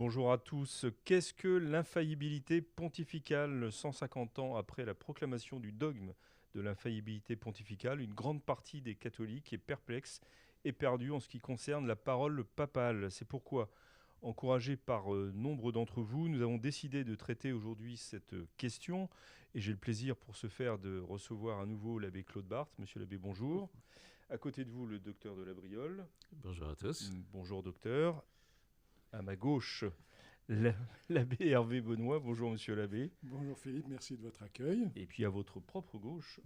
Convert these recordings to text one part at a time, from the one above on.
bonjour à tous. Qu'est-ce que l'infaillibilité pontificale 150 ans après la proclamation du dogme de l'infaillibilité pontificale? Une grande partie des catholiques est perplexe et perdue en ce qui concerne la parole papale. C'est pourquoi, encouragés par nombre d'entre vous, nous avons décidé de traiter aujourd'hui cette question. Et j'ai le plaisir pour ce faire de recevoir à nouveau l'abbé Claude Barthes. Monsieur l'abbé, bonjour. À côté de vous, le docteur de la Briole. Bonjour à tous. Bonjour docteur. À ma gauche, l'abbé Hervé Benoît. Bonjour monsieur l'abbé. Bonjour Philippe, merci de votre accueil. Et puis à votre propre gauche,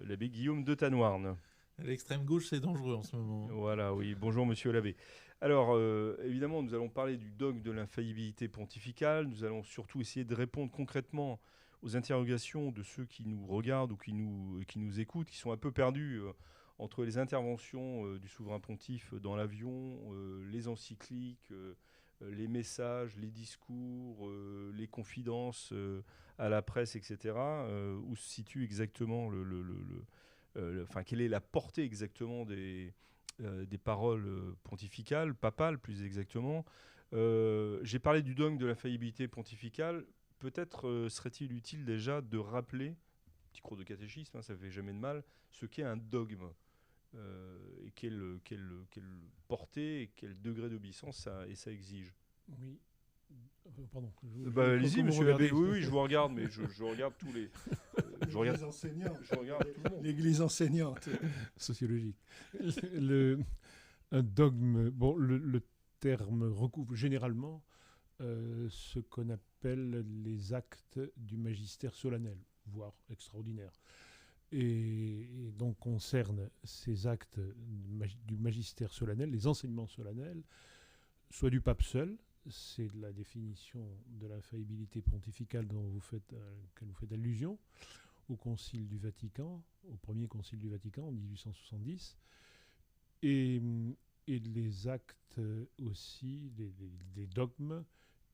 l'abbé Guillaume de Tanoirne. À l'extrême gauche, c'est dangereux en ce moment. Voilà, oui. Bonjour monsieur l'abbé. Alors, évidemment, nous allons parler du dogme de l'infaillibilité pontificale. Nous allons surtout essayer de répondre concrètement aux interrogations de ceux qui nous regardent ou qui nous écoutent, qui sont un peu perdus entre les interventions du souverain pontife dans l'avion, les encycliques, les messages, les discours, les confidences à la presse, etc. Où se situe exactement quelle est la portée exactement des paroles pontificales, papales plus exactement. J'ai parlé du dogme de l'infaillibilité pontificale. Peut-être serait-il utile déjà de rappeler, petit cours de catéchisme, hein, ça ne fait jamais de mal, ce qu'est un dogme. Et quelle portée et quel degré d'obéissance ça exige. Oui. Pardon. Allez-y, monsieur l'abbé. Oui, je vous regarde, mais je regarde tous les. Je regarde les enseignants. Je regarde tout le monde. L'église enseignante. Sociologique. Un dogme, bon, le terme recouvre généralement ce qu'on appelle les actes du magistère solennel, voire extraordinaire. Et donc concerne ces actes du magistère solennel, les enseignements solennels, soit du pape seul, c'est la définition de l'infaillibilité pontificale dont vous faites allusion, au Concile du Vatican, au premier Concile du Vatican en 1870, et les actes aussi, les dogmes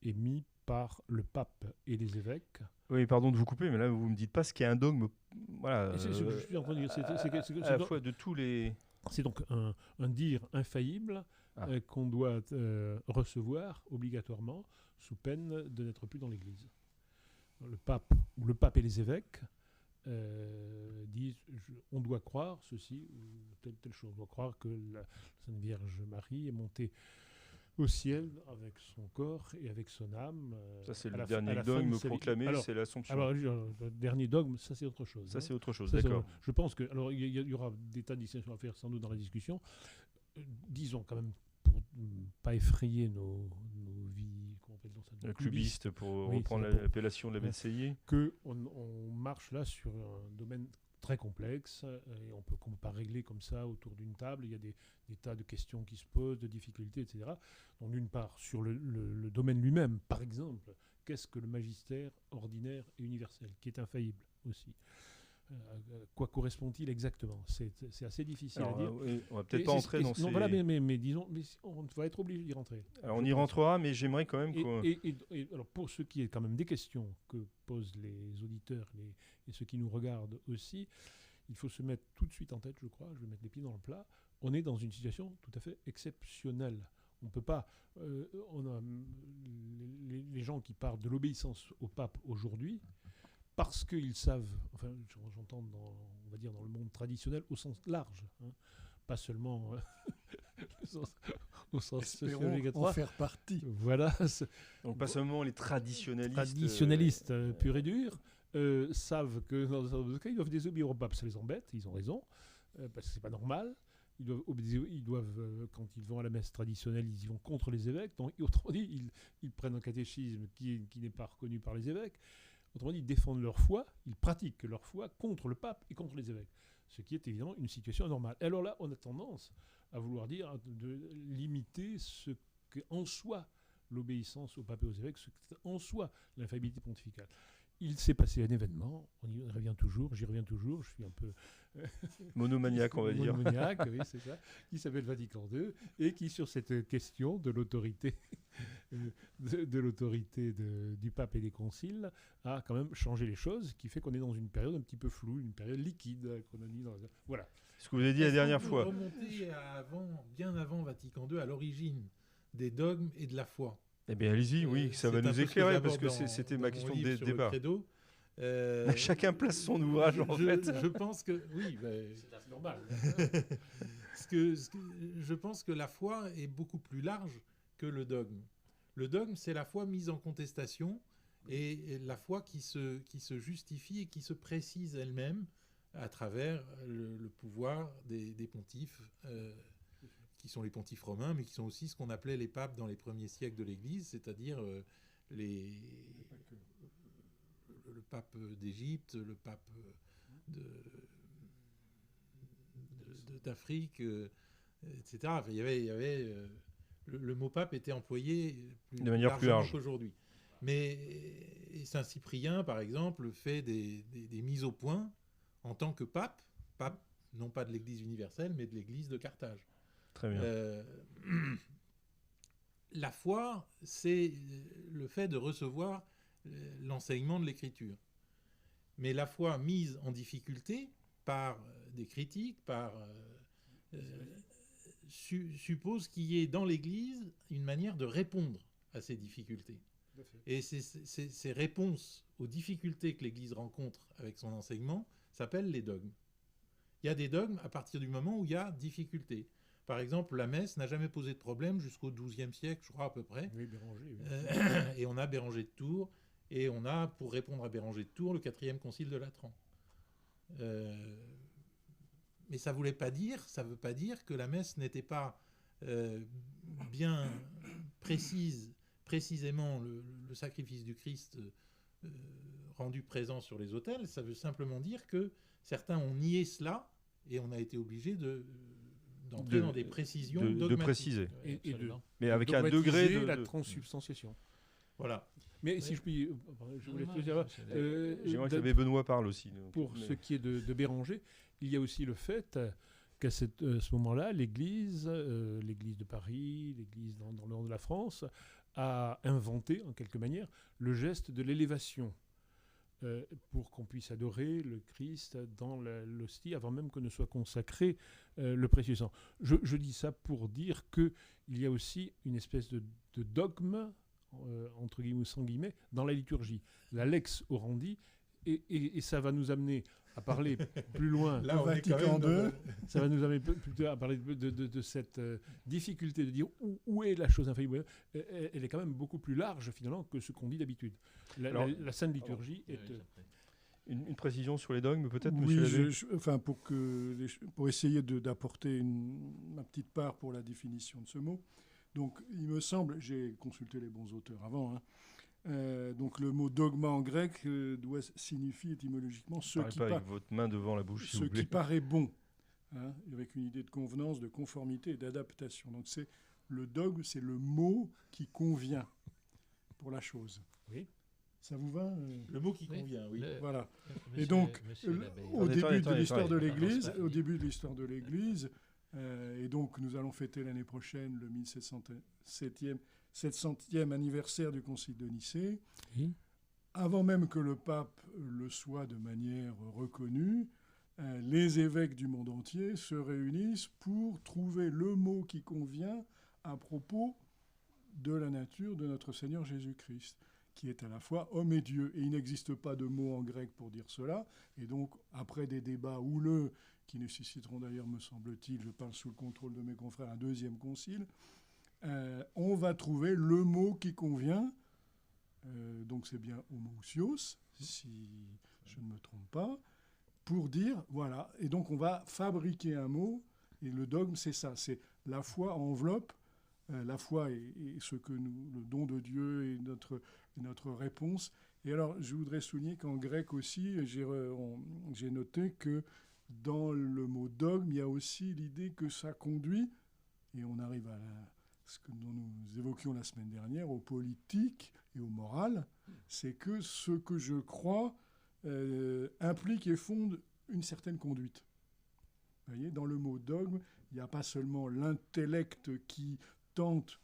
émis par le pape et les évêques. Oui, pardon de vous couper, mais là, vous ne me dites pas ce qu'est un dogme. Voilà. C'est ce que je suis en train de dire. C'est à la fois de tous les... C'est donc un dire infaillible qu'on doit recevoir obligatoirement sous peine de n'être plus dans l'Église. Le pape et les évêques disent on doit croire ceci ou telle chose. On doit croire que la Sainte Vierge Marie est montée au ciel avec son corps et avec son âme. Ça, c'est le dernier dogme proclamé, c'est l'Assomption. Alors, le dernier dogme, ça, c'est autre chose. Ça, c'est autre chose, d'accord. Je pense que... Alors, il y aura des tas de distinctions à faire sans doute dans la discussion. Disons quand même, pour ne pas effrayer nos vies... Comment appelle-t-on ça ? Clubistes, pour reprendre l'appellation de la BCI. Qu'on marche là sur un domaine très complexe et on peut pas régler comme ça autour d'une table. Il y a des tas de questions qui se posent, de difficultés, etc. Donc d'une part, sur le domaine lui-même, par exemple, qu'est-ce que le magistère ordinaire et universel, qui est infaillible aussi quoi correspond-il exactement ? C'est assez difficile à dire. Oui, on va peut-être pas entrer dans ces... Non, voilà, mais disons, on va être obligé d'y rentrer. Alors on y rentrera, mais j'aimerais quand même qu'on... Alors pour ce qui est quand même des questions que posent les auditeurs et ceux qui nous regardent aussi, il faut se mettre tout de suite en tête, je crois, je vais mettre les pieds dans le plat, on est dans une situation tout à fait exceptionnelle. On ne peut pas... les gens qui parlent de l'obéissance au pape aujourd'hui, parce qu'ils savent, enfin j'entends on va dire dans le monde traditionnel au sens large, hein, pas seulement au sens sociologique en faire partie. Voilà. Donc pas seulement les traditionnalistes. Traditionnalistes purs et durs savent que dans un certain nombre de cas, ils doivent désobéir au pape. Ça les embête, ils ont raison, parce que c'est pas normal. Ils doivent quand ils vont à la messe traditionnelle, ils y vont contre les évêques. Donc, autrement dit, ils prennent un catéchisme qui n'est pas reconnu par les évêques. Autrement dit, ils défendent leur foi, ils pratiquent leur foi contre le pape et contre les évêques. Ce qui est évidemment une situation anormale. Et alors là, on a tendance à vouloir dire de limiter ce qu'en soit l'obéissance au pape et aux évêques, ce qu'en soit l'infaillibilité pontificale. Il s'est passé un événement, j'y reviens toujours, je suis un peu... monomaniaque, on va dire. Monomaniaque, oui, c'est ça, qui s'appelle Vatican II, et qui, sur cette question de l'autorité du pape et des conciles, a quand même changé les choses, qui fait qu'on est dans une période un petit peu floue, une période liquide, qu'on a mis dans... Voilà. Ce que vous avez dit la dernière fois. Remonter bien avant Vatican II, à l'origine des dogmes et de la foi. Eh bien, allez-y, oui, ça va C'est un nous peu ce que éclairer, parce j'aborde que dans- c'était dans ma mon question livre de sur le débat. credo. Chacun place son ouvrage, en fait. Je pense que oui, C'est normal. je pense que la foi est beaucoup plus large que le dogme. Le dogme, c'est la foi mise en contestation et la foi qui se justifie et qui se précise elle-même à travers le pouvoir des pontifes, qui sont les pontifes romains, mais qui sont aussi ce qu'on appelait les papes dans les premiers siècles de l'Église, c'est-à-dire le pape d'Égypte, le pape d'Afrique, etc. Enfin, il y avait le mot pape était employé De manière plus large qu'aujourd'hui. Mais Saint-Cyprien, par exemple, fait des mises au point en tant que pape, non pas de l'Église universelle, mais de l'Église de Carthage. Très bien. La foi, c'est le fait de recevoir l'enseignement de l'Écriture. Mais la foi mise en difficulté par des critiques, suppose qu'il y ait dans l'Église une manière de répondre à ces difficultés. Et ces réponses aux difficultés que l'Église rencontre avec son enseignement s'appellent les dogmes. Il y a des dogmes à partir du moment où il y a difficulté. Par exemple, la messe n'a jamais posé de problème jusqu'au XIIe siècle, je crois à peu près. Oui, Béranger. Oui. Et on a Béranger de Tours, et on a, pour répondre à Béranger de Tours, le 4e concile de Latran. Mais ça veut pas dire que la messe n'était pas bien précisément le sacrifice du Christ rendu présent sur les autels. Ça veut simplement dire que certains ont nié cela, et on a été obligé d'entrer dans des précisions dogmatiques. De préciser. Mais avec un dogmatiser degré de... la transsubstantiation. Voilà. Mais si je puis... je voulais te dire... J'aimerais que l'abbé Benoît parle aussi. Donc, pour ce qui est de Béranger, il y a aussi le fait qu'à ce moment-là, l'Église de Paris, l'Église dans le nord de la France, a inventé, en quelque manière, le geste de l'élévation pour qu'on puisse adorer le Christ dans l'hostie avant même que ne soit consacré le précieux sang. Je dis ça pour dire qu'il y a aussi une espèce de dogme, entre guillemets ou sans guillemets, dans la liturgie. La lex orandi, et ça va nous amener à parler plus loin. Là, on est quand même II. Ça va nous amener plutôt à parler de cette difficulté de dire où est la chose infaillible. Elle est quand même beaucoup plus large finalement que ce qu'on dit d'habitude. La Sainte Liturgie est... Une précision sur les dogmes, peut-être, Oui, monsieur l'abbé pour essayer d'apporter ma petite part pour la définition de ce mot. Donc, il me semble, j'ai consulté les bons auteurs avant, donc le mot dogma en grec doit signifier étymologiquement ce qui, avec votre main devant la bouche, ce qui paraît bon, avec une idée de convenance, de conformité et d'adaptation. Donc le dogme, c'est le mot qui convient pour la chose. Oui. Ça vous va Le mot qui convient, oui. Voilà. Et donc, au début de l'histoire de l'Église, et donc nous allons fêter l'année prochaine le 1700e anniversaire du Concile de Nicée. Oui. Avant même que le pape le soit de manière reconnue, les évêques du monde entier se réunissent pour trouver le mot qui convient à propos de la nature de notre Seigneur Jésus-Christ, qui est à la fois homme et Dieu. Et il n'existe pas de mot en grec pour dire cela. Et donc, après des débats houleux, qui nécessiteront d'ailleurs, me semble-t-il, je parle sous le contrôle de mes confrères, un deuxième concile, on va trouver le mot qui convient. Donc c'est bien homoousios, si je ne me trompe pas, pour dire, voilà. Et donc on va fabriquer un mot, et le dogme, c'est ça, c'est la foi enveloppe. La foi est ce que le don de Dieu est notre réponse. Et alors, je voudrais souligner qu'en grec aussi, j'ai noté que dans le mot dogme, il y a aussi l'idée que ça conduit, et on arrive à ce dont nous évoquions la semaine dernière, au politique et au moral, c'est que ce que je crois implique et fonde une certaine conduite. Vous voyez, dans le mot dogme, il n'y a pas seulement l'intellect qui tente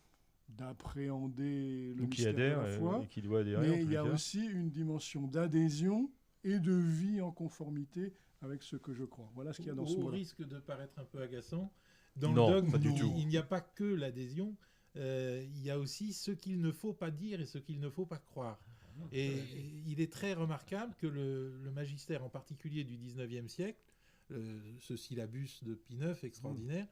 d'appréhender le mystère de la foi, et qui doit adhérer, mais il y a aussi une dimension d'adhésion et de vie en conformité avec ce que je crois. Voilà ce qu'il y a dans ce mot-là. Au risque de paraître un peu agaçant, dans non, le dogme, pas du tout. Il n'y a pas que l'adhésion. il y a aussi ce qu'il ne faut pas dire et ce qu'il ne faut pas croire. Et il est très remarquable que le magistère, en particulier du 19e siècle, ce syllabus de Pie IX extraordinaire,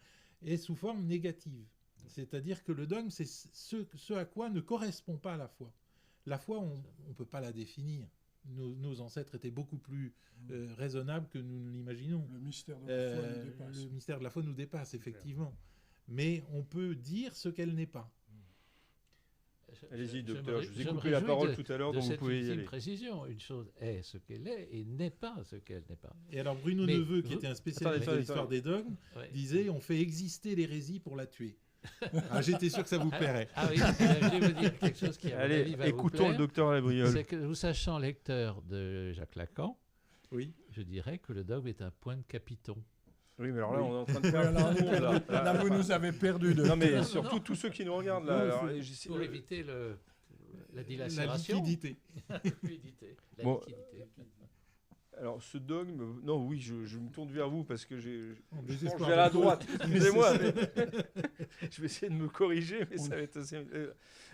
est sous forme négative. C'est-à-dire que le dogme, c'est ce à quoi ne correspond pas la foi. La foi, on ne peut pas la définir. Nos ancêtres étaient beaucoup plus raisonnables que nous l'imaginons. Le mystère de la foi nous dépasse. Le mystère de la foi nous dépasse, effectivement. Mais on peut dire ce qu'elle n'est pas. Allez-y, docteur, je vous ai coupé la parole tout à l'heure, donc vous pouvez y aller. Précision, une chose est ce qu'elle est et n'est pas ce qu'elle n'est pas. Et alors Bruno Neveu, qui était un spécialiste de l'histoire des dogmes, disait on fait exister l'hérésie pour la tuer. J'étais sûr que ça vous plairait. Ah oui, je vais vous dire quelque chose qui allez, écoutons le docteur Labriole. C'est que vous sachant lecteur de Jacques Lacan, oui, je dirais que le dogme est un point de capiton. Oui, mais alors là, on est en train de faire un monde. Là, vous nous avez perdu. Non, mais surtout tous ceux qui nous regardent. Là, alors, pour éviter la dilation. La liquidité. La liquidité. Alors, ce dogme... Non, oui, je me tourne vers vous parce que je vais à la droite. Excusez-moi. Je vais essayer de me corriger, mais ça va être assez...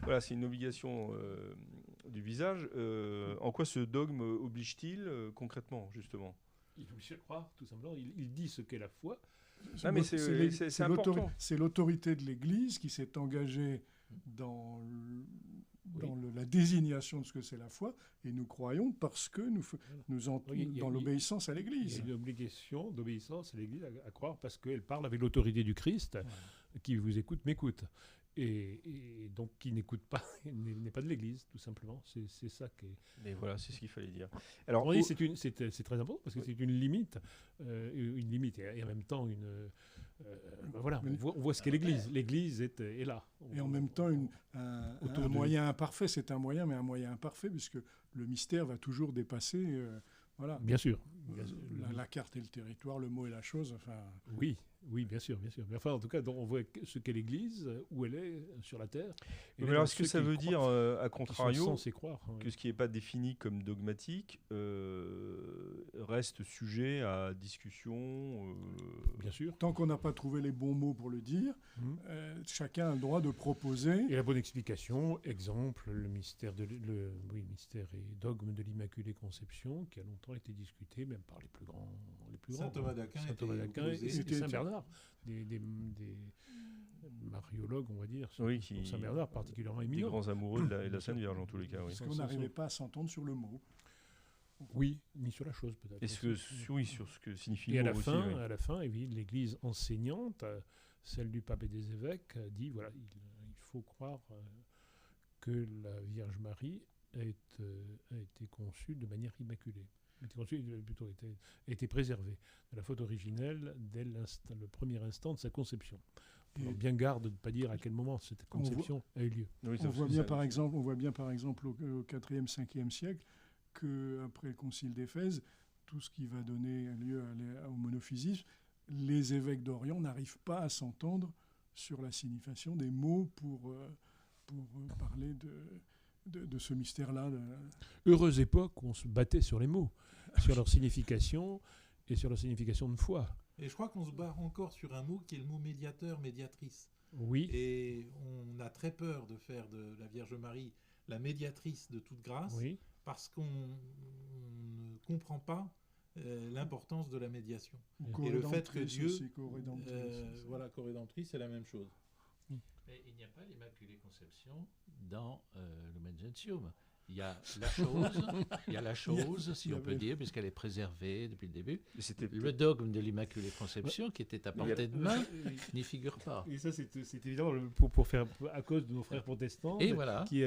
Voilà, c'est une obligation du visage. En quoi ce dogme oblige-t-il concrètement, justement ? Il oblige à le croire, tout simplement. Il dit ce qu'est la foi. Ah, mais c'est important. C'est l'autorité de l'Église qui s'est engagée dans la désignation de ce que c'est la foi, et nous croyons parce que nous entrons dans l'obéissance à l'Église. Il y a une obligation d'obéissance à l'Église à croire parce qu'elle parle avec l'autorité du Christ, qui vous écoute, m'écoute. Et donc qui n'écoute pas, n'est pas de l'Église, tout simplement. C'est ça qui est... Mais voilà, c'est ce qu'il fallait dire. Alors, oui, c'est très important parce que c'est une limite et en même temps voilà, on voit ce qu'est l'Église. L'Église est là. Et en même temps, un moyen imparfait, c'est un moyen, mais un moyen imparfait, puisque le mystère va toujours dépasser... voilà. Bien sûr. La carte et le territoire, le mot et la chose. Enfin... Oui, bien sûr. Mais enfin, en tout cas, on voit ce qu'est l'Église, où elle est sur la terre. Mais alors, est-ce que ça veut dire, à contrario, croire, que ce qui n'est pas défini comme dogmatique reste sujet à discussion Bien sûr. Tant qu'on n'a pas trouvé les bons mots pour le dire, chacun a le droit de proposer. Et la bonne explication, exemple, le mystère et dogme de l'Immaculée Conception, qui a longtemps été discuté, même par les plus grands. Saint Thomas d'Aquin et Saint Bernard, des mariologues, on va dire, pour Saint Bernard particulièrement éminents. Des grands amoureux de la Sainte Vierge, en tous les cas. Parce qu'on n'arrivait pas à s'entendre sur le mot. Oui, ni sur la chose peut-être. Sur ce que signifie le mot aussi. À la fin, l'Église enseignante, celle du pape et des évêques, dit voilà, il faut croire que la Vierge Marie a été conçue de manière immaculée. A été préservée de la faute originelle dès le premier instant de sa conception. Alors, bien garde de ne pas dire à quel moment cette conception a eu lieu. Oui, on voit bien par exemple au IVe, 5e siècle qu'après le concile d'Éphèse, tout ce qui va donner lieu au monophysisme, les évêques d'Orient n'arrivent pas à s'entendre sur la signification des mots pour parler de ce mystère-là. Heureuse époque où on se battait sur les mots, sur leur signification et sur leur signification de foi. Et je crois qu'on se bat encore sur un mot qui est le mot médiateur, médiatrice. Oui. Et on a très peur de faire de la Vierge Marie la médiatrice de toute grâce, parce qu'on ne comprend pas l'importance de la médiation. Et le fait que Dieu... co-rédemptrice, c'est la même chose. Mais il n'y a pas l'Immaculée Conception dans Lumen Gentium. Il y a la chose, si on peut dire, puisqu'elle est préservée depuis le début. Le dogme de l'Immaculée Conception, qui était à portée de main, n'y figure pas. Et ça, c'est évidemment pour faire, à cause de nos frères protestants, et voilà. qu'il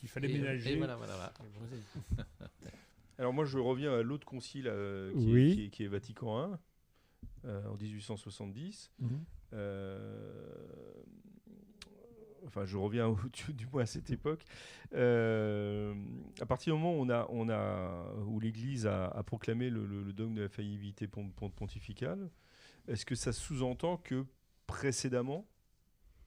fallait ménager. Et voilà. Alors moi, je reviens à l'autre concile qui est Vatican I, en 1870. Enfin, je reviens du moins à cette époque. À partir du moment où l'Église a proclamé le dogme de la faillibilité pontificale, est-ce que ça sous-entend que précédemment,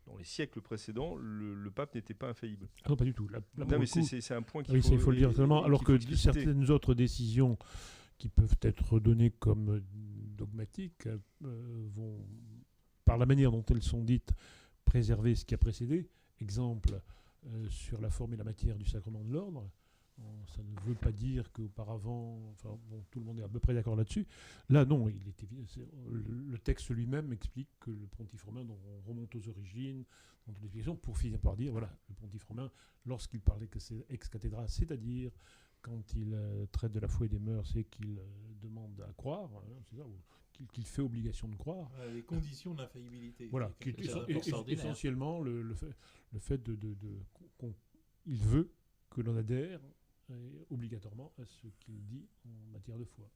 dans les siècles précédents, le pape n'était pas infaillible? Ah non, pas du tout. Non, mais c'est un point qu'il faut le dire seulement. Alors que certaines autres décisions qui peuvent être données comme dogmatiques vont, par la manière dont elles sont dites, préserver ce qui a précédé. Exemple, sur la forme et la matière du sacrement de l'ordre. Ça ne veut pas dire qu'auparavant, tout le monde est à peu près d'accord là-dessus. Là, non, le texte lui-même explique que le pontife romain, donc on remonte aux origines, dans toute l'explication, pour finir par dire, voilà, le pontife romain, lorsqu'il parlait que c'est ex cathedra, c'est-à-dire quand il traite de la foi et des mœurs et qu'il demande à croire, c'est ça, qu'il fait obligation de croire. Les conditions de l'infaillibilité. Voilà, essentiellement le fait il veut que l'on adhère obligatoirement à ce qu'il dit en matière de foi.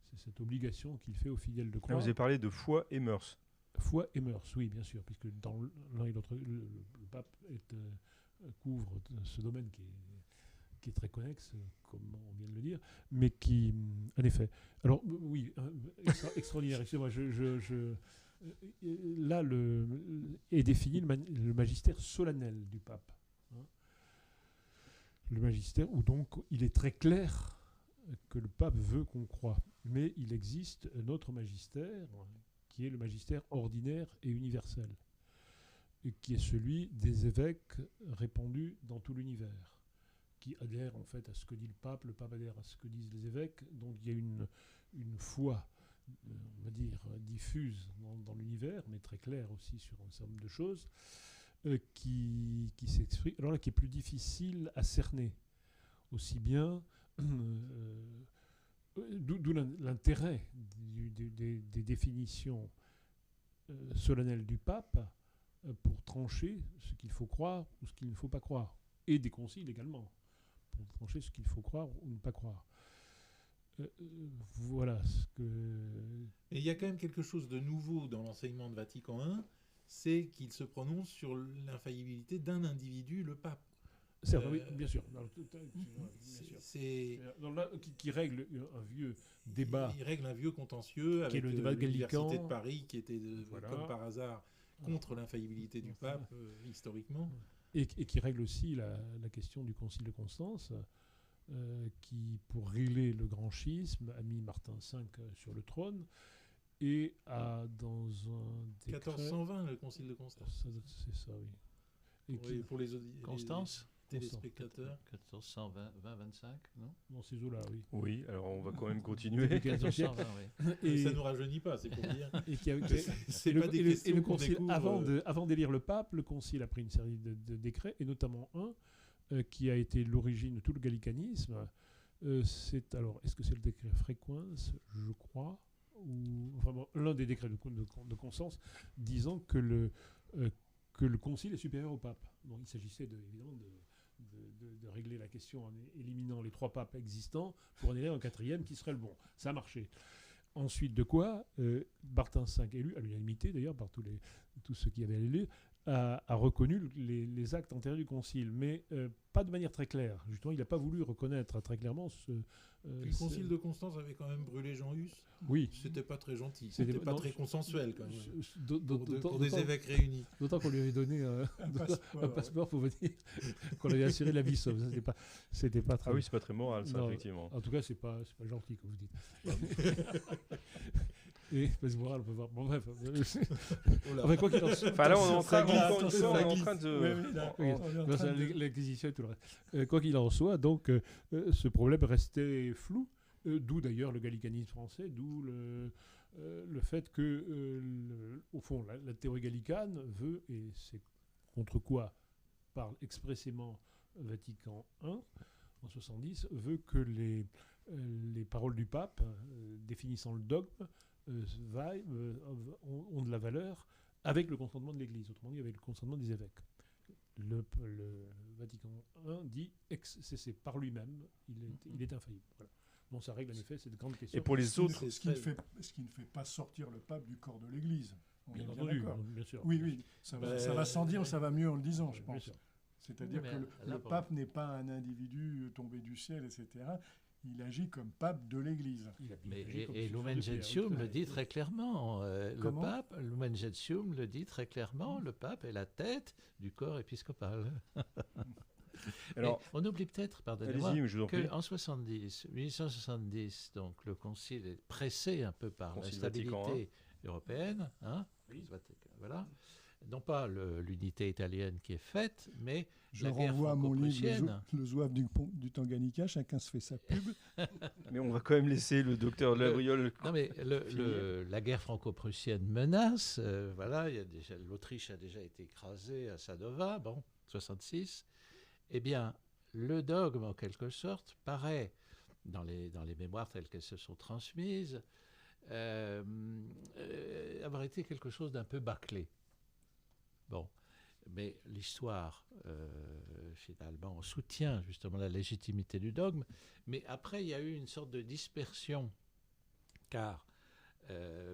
C'est cette obligation qu'il fait aux fidèles de croire. Vous avez parlé de foi et mœurs. Foi et mœurs, oui, bien sûr, puisque dans l'un et l'autre, le pape couvre ce domaine qui est très connexe, comme on vient de le dire, mais qui, en effet... Alors, oui, extraordinaire, excusez-moi, là est défini le magistère solennel du pape. Le magistère, où donc il est très clair que le pape veut qu'on croie. Mais il existe un autre magistère, qui est le magistère ordinaire et universel, et qui est celui des évêques répandus dans tout l'univers, qui adhèrent en fait à ce que dit le pape adhère à ce que disent les évêques. Donc il y a une foi, on va dire, diffuse dans l'univers, mais très claire aussi sur un certain nombre de choses, qui s'exprime, alors là qui est plus difficile à cerner, aussi bien, d'où l'intérêt des définitions solennelles du pape pour trancher ce qu'il faut croire ou ce qu'il ne faut pas croire, et des conciles également, pour trancher ce qu'il faut croire ou ne pas croire. Voilà ce que... Et il y a quand même quelque chose de nouveau dans l'enseignement de Vatican I, c'est qu'il se prononce sur l'infaillibilité d'un individu, le pape. Certes, oui, bien sûr. Qui règle un vieux débat. Il règle un vieux contentieux avec le débat l'Université de Paris, qui était, comme par hasard, contre l'infaillibilité du pape, historiquement. Et qui règle aussi la question du Concile de Constance, qui, pour régler le grand schisme, a mis Martin V sur le trône. Et dans un décret... 1420, le Concile de Constance. C'est ça, oui. Pour les Constance téléspectateurs. 1420-25, non? Dans ces eaux-là, oui. Oui, alors on va quand même continuer. 1420, oui. Et ça ne nous rajeunit pas, c'est pour dire. Et le concile, avant d'élire le pape, le concile a pris une série de décrets, et notamment un qui a été l'origine de tout le gallicanisme. Est-ce que c'est le décret Fréquens, je crois, ou l'un des décrets de Constance, disant que le concile est supérieur au pape. Donc il s'agissait évidemment de régler la question en éliminant les 3 papes existants pour en élire un 4e qui serait le bon. Ça a marché. Ensuite de quoi, Martin V, élu, à l'unanimité d'ailleurs par tous ceux qui avaient l'élu, a reconnu les actes antérieurs du concile, mais pas de manière très claire. Justement, il n'a pas voulu reconnaître très clairement le concile de Constance avait quand même brûlé Jean Hus. Oui. C'était pas très gentil. C'était pas très consensuel quand même. Pour des évêques réunis. D'autant qu'on lui avait donné un passeport pour venir, qu'on lui avait assuré la vie sauve. C'était pas très... Ah oui, c'est pas très moral ça, effectivement. En tout cas, c'est pas gentil comme vous dites. Et espèce morale, on peut voir. Bon, bref. Quoi qu'il en soit. Enfin, là, on est en train de. L'Inquisition et tout le reste. Quoi qu'il en soit, donc, ce problème restait flou. D'où d'ailleurs le gallicanisme français, d'où le fait que, au fond, la théorie gallicane veut, et c'est contre quoi parle expressément Vatican I en 70, veut que les paroles du pape définissant le dogme ont de la valeur avec le consentement de l'Église, autrement dit avec le consentement des évêques. Le Vatican I dit c'est par lui-même, il est infaillible. Voilà. Bon, ça règle en effet cette grande question. Et pour les autres, ce qui ne fait pas sortir le pape du corps de l'Église. Bien entendu, bien sûr. Oui, ça va sans dire, ça va mieux en le disant, je pense. Sûr. C'est-à-dire que le pape n'est pas un individu tombé du ciel, etc. Il agit comme pape de l'Église. Et Lumen Gentium le dit très clairement. Lumen Gentium le dit très clairement. Le pape est la tête du corps épiscopal. Alors, on oublie peut-être, pardonnez-moi, qu'en 1870, donc le concile est pressé un peu par la stabilité européenne. Voilà. non pas l'unité italienne qui est faite, mais Je la guerre renvoie à mon livre franco-prussienne. Le zouave du Tanganyika, chacun se fait sa pub. Mais on va quand même laisser le docteur Labriol. Non, mais la guerre franco-prussienne menace. Voilà, l'Autriche a déjà été écrasée à Sadova, 66. Eh bien, le dogme, en quelque sorte, paraît, dans les mémoires telles qu'elles se sont transmises, avoir été quelque chose d'un peu bâclé. Bon, mais l'histoire, finalement, soutient justement la légitimité du dogme, mais après, il y a eu une sorte de dispersion, car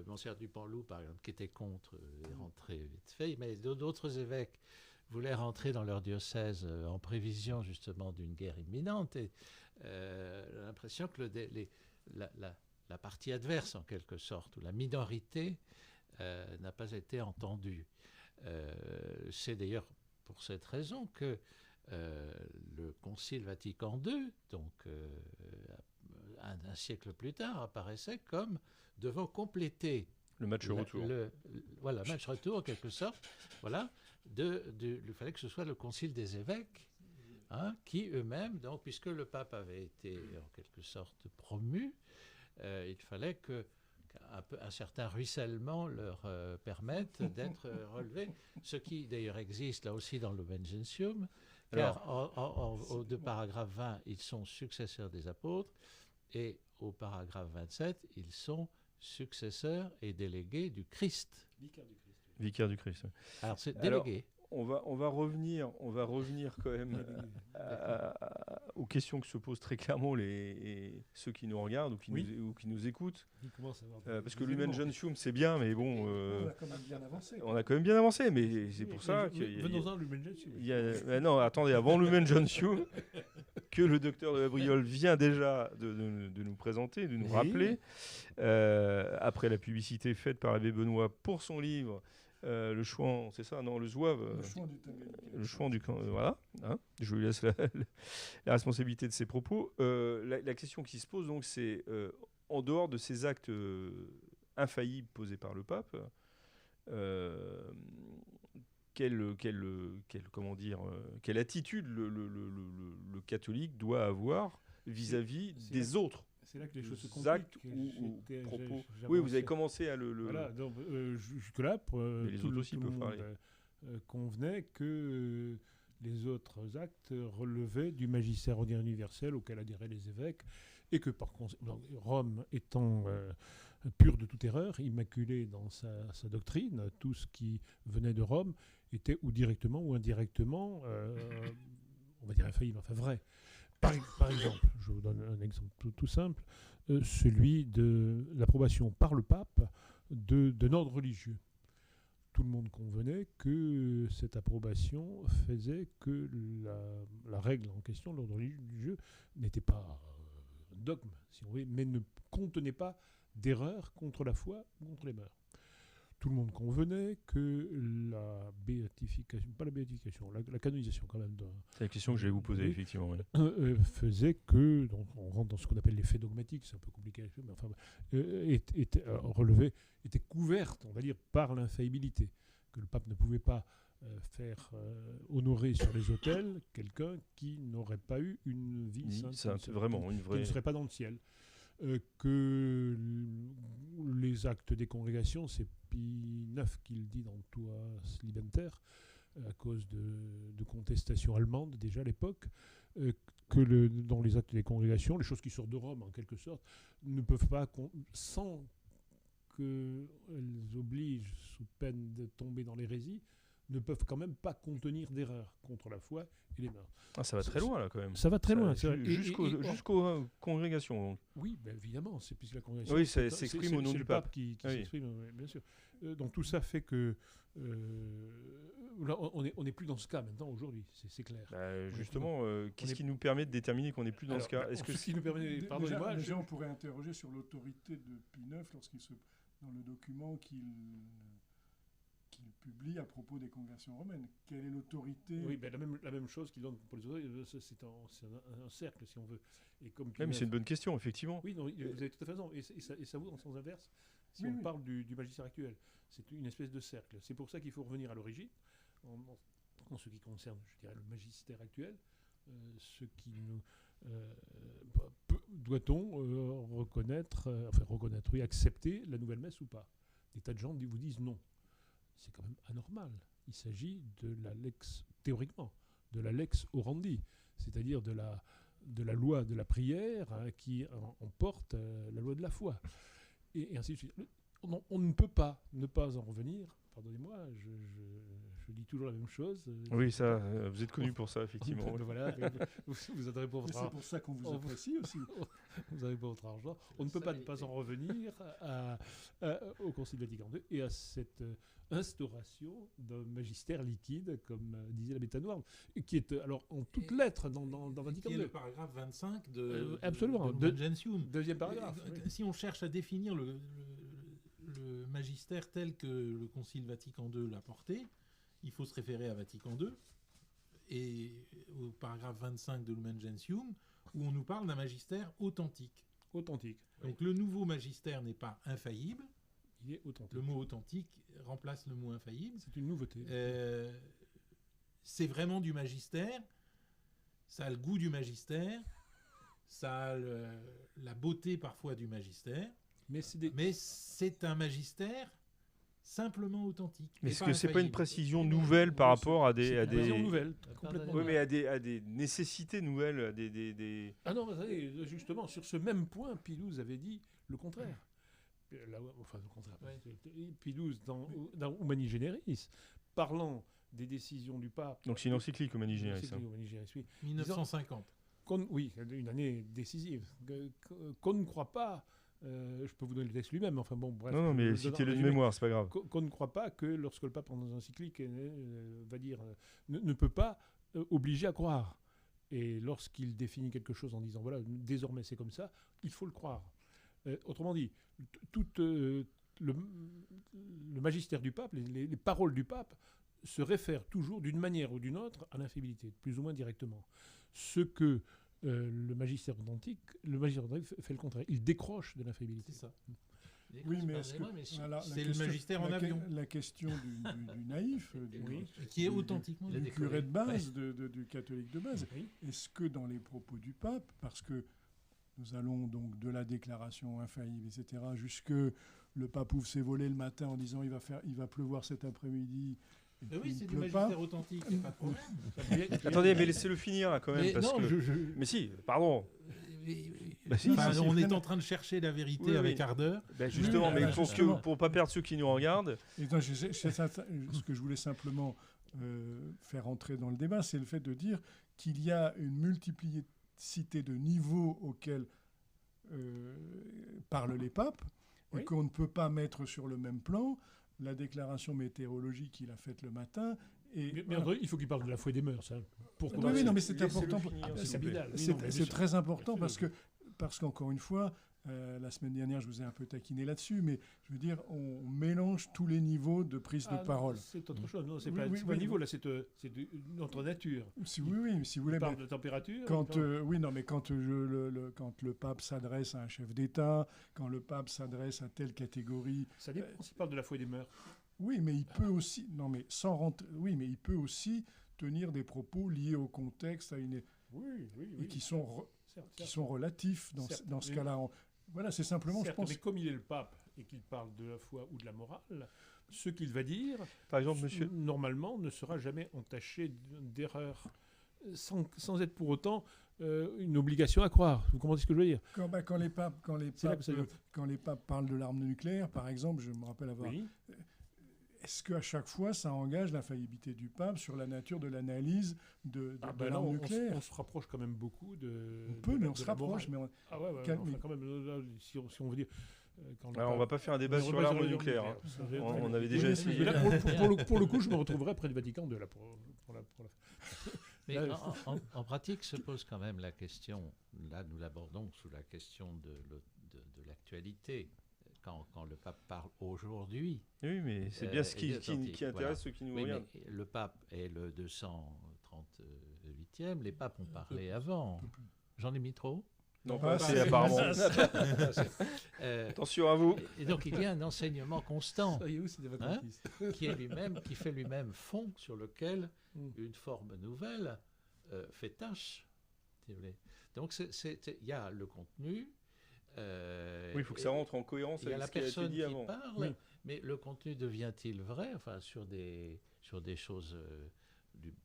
Monseigneur Dupanloup, par exemple, qui était contre, est rentré vite fait, mais d'autres évêques voulaient rentrer dans leur diocèse en prévision justement d'une guerre imminente, et l'impression que la partie adverse, en quelque sorte, ou la minorité, n'a pas été entendue. C'est d'ailleurs pour cette raison que le Concile Vatican II, donc un siècle plus tard, apparaissait comme devant compléter le match retour. Voilà, match retour en quelque sorte. Voilà, il fallait que ce soit le Concile des évêques, qui eux-mêmes, donc, puisque le pape avait été en quelque sorte promu, il fallait qu'un certain ruissellement leur permette d'être relevés, ce qui d'ailleurs existe là aussi dans Lumen Gentium, car au paragraphe 20, ils sont successeurs des apôtres, et au paragraphe 27, ils sont successeurs et délégués du Christ. Vicaire du Christ. Alors c'est délégué. On va revenir quand même aux questions que se posent très clairement ceux qui nous regardent ou qui nous écoutent. Parce que Lumen Gentium, c'est bien, mais bon... on a quand même bien avancé. On a quand même bien avancé, mais c'est pour ça que... Venons-en, Lumen Gentium. Non, attendez, avant Lumen Gentium, que le docteur de Labriol vient déjà de nous présenter, de nous rappeler, après la publicité faite par l'abbé Benoît pour son livre... le chouan, c'est ça, non, le zouave. Le chouan du Tanganyika. Voilà. Je lui laisse la responsabilité de ses propos. La question qui se pose, donc, c'est en dehors de ces actes infaillibles posés par le pape, quelle attitude le catholique doit avoir vis-à-vis des autres? C'est là que les choses se compliquent. Actes ou propos. Oui, vous avez commencé à le... Voilà, donc jusque-là, tout le monde convenait que les autres actes relevaient du magistère ordinaire universel auquel adhéraient les évêques, et que par conséquent, Rome étant pure de toute erreur, immaculée dans sa doctrine, tout ce qui venait de Rome était ou directement ou indirectement, on va dire infaillible, enfin vrai. Par exemple, je vous donne un exemple tout simple, celui de l'approbation par le pape d'un ordre religieux. Tout le monde convenait que cette approbation faisait que la règle en question, l'ordre religieux, n'était pas dogme, si on veut, mais ne contenait pas d'erreur contre la foi ou contre les mœurs. Tout le monde convenait que la béatification, pas la béatification, la canonisation quand même. C'est la question que j'allais vous poser, effectivement. Oui. Faisait que, donc on rentre dans ce qu'on appelle les faits dogmatiques, c'est un peu compliqué, mais enfin, était couverte, on va dire, par l'infaillibilité, que le pape ne pouvait pas faire honorer sur les autels quelqu'un qui n'aurait pas eu une vie sainte, vraiment une vraie... qui ne serait pas dans le ciel. Que les actes des congrégations, c'est Pie IX qui le dit dans Tuas Libenter, à cause de contestations allemandes déjà à l'époque, que dans les actes des congrégations, les choses qui sortent de Rome en quelque sorte, ne peuvent pas, sans qu'elles obligent, sous peine de tomber dans l'hérésie, ne peuvent quand même pas contenir d'erreur contre la foi et les mœurs. Ça va très loin là quand même. Ça va très loin. Jusqu'aux congrégations. Donc. Oui, ben évidemment, c'est puisque la congrégation. Oui, ça s'exprime au nom du pape. Qui s'exprime, bien sûr. Donc tout ça fait que là, on n'est plus dans ce cas maintenant aujourd'hui, c'est clair. Justement, qu'est-ce qui nous permet de déterminer qu'on n'est plus dans ce cas? Est-ce que ce qui nous permet, pardonnez-moi, déjà on pourrait interroger sur l'autorité de Pie IX dans le document qu'il publie à propos des congrégations romaines. Quelle est l'autorité? Oui, ben la même chose qu'il donne pour les autres, c'est un cercle, si on veut. Et comme c'est une bonne question, effectivement. Oui, non, vous avez tout à fait raison. Et ça vaut dans le sens inverse. si on parle du magistère actuel. C'est une espèce de cercle. C'est pour ça qu'il faut revenir à l'origine, en ce qui concerne, je dirais, le magistère actuel. Ce qui nous... doit-on reconnaître, oui, accepter la nouvelle messe ou pas? Des tas de gens vous disent non. C'est quand même anormal. Il s'agit de la lex, théoriquement, de la lex orandi, c'est-à-dire de la loi de la prière qui emporte la loi de la foi. Et ainsi de suite. On ne peut pas ne pas en revenir. Pardonnez-moi, je dis toujours la même chose. Oui, ça, vous êtes connu pour ça, effectivement. Voilà, vous adorez pour votre C'est pour ça qu'on vous apprécie aussi. Vous avez pas votre argent. On ne peut pas ne pas en revenir au Concile Vatican II et à cette instauration d'un magistère liquide, comme disait l'abbé Tanoir, qui est alors en toutes lettres dans Vatican II. Qui est le paragraphe 25 absolument, de Lumen Gentium. Deuxième paragraphe. Si on cherche à définir le magistère tel que le Concile Vatican II l'a porté, il faut se référer à Vatican II et au paragraphe 25 de Lumen Gentium, où on nous parle d'un magistère authentique. Authentique. Donc le nouveau magistère n'est pas infaillible. Il est authentique. Le mot authentique remplace le mot infaillible. C'est une nouveauté. C'est vraiment du magistère. Ça a le goût du magistère. Ça a la beauté parfois du magistère. Mais c'est un magistère simplement authentique. Mais est-ce que c'est pas une précision nouvelle par rapport à des nouvelles, complètement. Oui, mais à des nécessités nouvelles, Ah non, justement, sur ce même point, Pie XII avait dit le contraire. Enfin, le contraire. Ouais. Pie XII, dans Humani Generis, parlant des décisions du pape. Donc c'est une encyclique Humani Generis. Oui. 1950. Oui, une année décisive. Qu'on ne croit pas. Je peux vous donner le texte lui-même. Enfin bon, bref. Non, mais citez-le de mémoire, c'est pas grave. Qu'on ne croit pas que lorsque le pape, dans une encyclique, va dire ne peut pas obliger à croire. Et lorsqu'il définit quelque chose en disant voilà, désormais c'est comme ça, il faut le croire. Autrement dit, tout le magistère du pape, les paroles du pape se réfèrent toujours d'une manière ou d'une autre à l'infaillibilité, plus ou moins directement. Ce que le magistère authentique fait le contraire. Il décroche de l'infaillibilité. C'est ça. Oui, mais est-ce que c'est le magistère en avion. La question du naïf, qui est authentiquement du curé de base, du catholique de base. Oui. Est-ce que dans les propos du pape, parce que nous allons donc de la déclaration infaillible, etc., jusque le pape ouvre ses volets le matin en disant il va pleuvoir cet après-midi. Oui, c'est du magistère authentique, pas de problème. Attendez, mais laissez-le finir là, quand même. Mais si, pardon. On est en train de chercher la vérité avec ardeur. Justement, mais pour ne pas perdre ceux qui nous regardent. Ce que je voulais simplement faire entrer dans le débat, c'est le fait de dire qu'il y a une multiplicité de niveaux auxquels parlent les papes, et qu'on ne peut pas mettre sur le même plan la déclaration météorologique qu'il a faite le matin. Mais André, il faut qu'il parle de la foi et des mœurs. Oui, non, mais c'est important. C'est très important parce qu'encore une fois, la semaine dernière, je vous ai un peu taquiné là-dessus, mais je veux dire, on mélange tous les niveaux de prise de parole. C'est autre chose. Non, c'est pas un niveau, là, c'est notre nature. Si vous voulez. On parle de température. Quand le pape s'adresse à un chef d'État, quand le pape s'adresse à telle catégorie. Ça dépend s'il parle de la foi et des mœurs. Oui, mais il peut aussi. Non, mais sans rentrer. Oui, mais il peut aussi tenir des propos liés au contexte, à une. Et qui sont relatifs dans ce cas-là. Voilà, c'est simplement, je pense. Mais comme il est le pape et qu'il parle de la foi ou de la morale, ce qu'il va dire, par exemple, monsieur, normalement, ne sera jamais entaché d'erreur, sans être pour autant une obligation à croire. Vous comprenez ce que je veux dire ? Quand les papes parlent de l'arme nucléaire, par exemple, je me rappelle avoir. Oui. Est-ce qu'à chaque fois, ça engage l'infaillibilité du pape sur la nature de l'analyse de l'arme nucléaire ? On se rapproche quand même beaucoup de. On peut, mais on se rapproche. Mais quand même, si on veut dire. Alors, on va pas faire un débat sur l'arme nucléaire. On avait déjà essayé. Pour le coup, je me retrouverai près du Vatican II. Mais en pratique, se pose quand même la question, là nous l'abordons sous la question de l'actualité. Quand le pape parle aujourd'hui. Oui, mais c'est bien ce qui intéresse ceux qui nous regardent. Le pape est le 238e, les papes ont parlé avant. J'en ai mis trop. Non, pas assez, apparemment. Attention à vous. Et donc, il y a un enseignement constant Hein qui fait lui-même fond sur lequel une forme nouvelle fait tâche. Si vous voulez. Donc, il y a le contenu. Oui, il faut que ça rentre en cohérence avec ce qui a été dit avant. Il y a la personne qui parle, mais le contenu devient-il vrai, enfin, sur des choses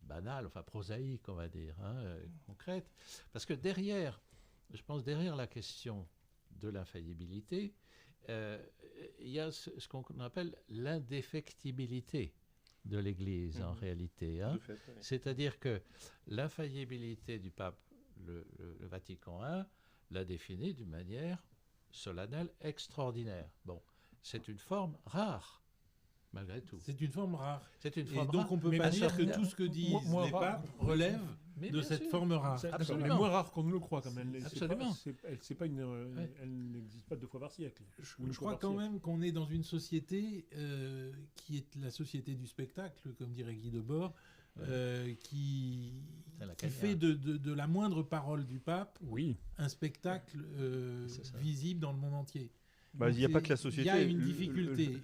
banales, enfin prosaïques, on va dire, concrètes. Parce que je pense derrière la question de l'infaillibilité, il y a ce qu'on appelle l'indéfectibilité de l'Église, en réalité. C'est-à-dire que l'infaillibilité du pape, le Vatican I, l'a définie d'une manière solennelle extraordinaire. Bon, c'est une forme rare, malgré tout. C'est une forme rare. C'est une Et forme donc rare. on ne peut pas dire que tout ce que disent les papes relève de cette forme rare. Elle est moins rare qu'on ne le croit quand même. Absolument. Elle n'existe pas 2 fois par siècle. Je crois quand même qu'on est dans une société qui est la société du spectacle, comme dirait Guy Debord, qui fait de la moindre parole du pape un spectacle visible dans le monde entier. Il n'y a pas que la société. Il y a une difficulté.